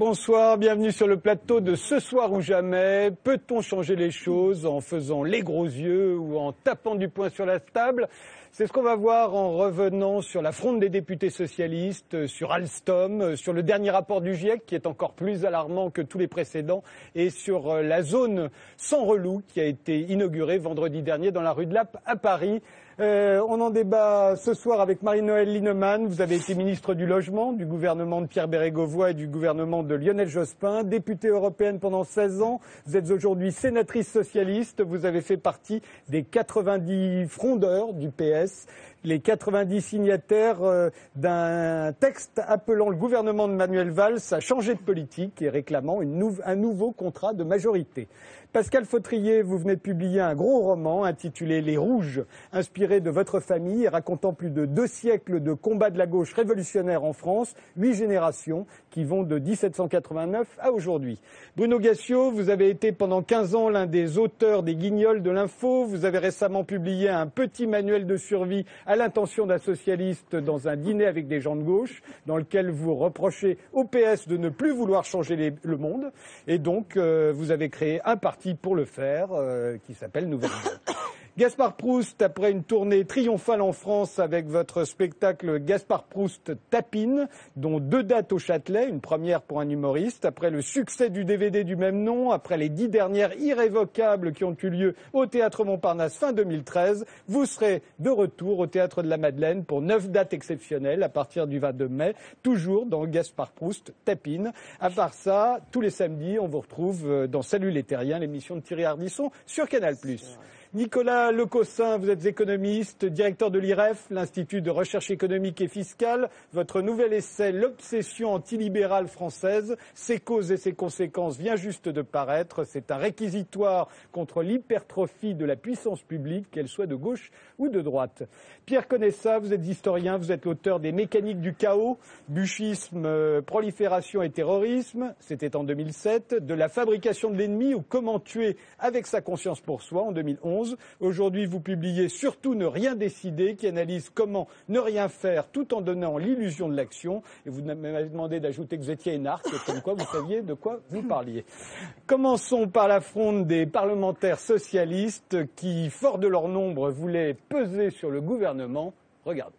bonsoir, bienvenue sur le plateau de Ce soir ou jamais. Peut-on changer les choses en faisant les gros yeux ou en tapant du poing sur la table ? C'est ce qu'on va voir en revenant sur la fronde des députés socialistes, sur Alstom, sur le dernier rapport du GIEC qui est encore plus alarmant que tous les précédents et sur la zone sans relou qui a été inaugurée vendredi dernier dans la rue de Lappe à Paris. On en débat ce soir avec Marie-Noëlle Lienemann. Vous avez été ministre du Logement, du gouvernement de Pierre Bérégovoy et du gouvernement de Lionel Jospin, députée européenne pendant 16 ans. Vous êtes aujourd'hui sénatrice socialiste. Vous avez fait partie des 90 frondeurs du PS, les 90 signataires d'un texte appelant le gouvernement de Manuel Valls à changer de politique et réclamant un nouveau contrat de majorité. Pascal Fautrier, vous venez de publier un gros roman intitulé Les Rouges, inspiré de votre famille et racontant plus de 2 siècles de combats de la gauche révolutionnaire en France, 8 générations qui vont de 1789 à aujourd'hui. Bruno Gassiot, vous avez été pendant 15 ans l'un des auteurs des Guignols de l'info. Vous avez récemment publié un petit manuel de survie à l'intention d'un socialiste dans un dîner avec des gens de gauche, dans lequel vous reprochez au PS de ne plus vouloir changer le monde. Et donc, vous avez créé un parti pour le faire, qui s'appelle Nouvelle Droite. Gaspard Proust, après une tournée triomphale en France avec votre spectacle Gaspard Proust Tapine, dont 2 dates au Châtelet, une première pour un humoriste, après le succès du DVD du même nom, après les 10 dernières irrévocables qui ont eu lieu au Théâtre Montparnasse fin 2013, vous serez de retour au Théâtre de la Madeleine pour 9 dates exceptionnelles à partir du 22 mai, toujours dans Gaspard Proust Tapine. À part ça, tous les samedis, on vous retrouve dans Salut les Terriens, l'émission de Thierry Ardisson sur Canal+. Nicolas Lecossin, vous êtes économiste, directeur de l'IREF, l'Institut de recherche économique et fiscale. Votre nouvel essai, L'obsession antilibérale française, ses causes et ses conséquences, vient juste de paraître. C'est un réquisitoire contre l'hypertrophie de la puissance publique, qu'elle soit de gauche ou de droite. Pierre Conessa, vous êtes historien, vous êtes l'auteur des Mécaniques du chaos, Buchisme, prolifération et terrorisme, c'était en 2007, de La fabrication de l'ennemi ou Comment tuer avec sa conscience pour soi en 2011. Aujourd'hui, vous publiez Surtout ne rien décider, qui analyse comment ne rien faire tout en donnant l'illusion de l'action. Et vous m'avez demandé d'ajouter que vous étiez énarque, comme quoi vous saviez de quoi vous parliez. Commençons par la fronde des parlementaires socialistes qui, forts de leur nombre, voulaient peser sur le gouvernement. Regardez.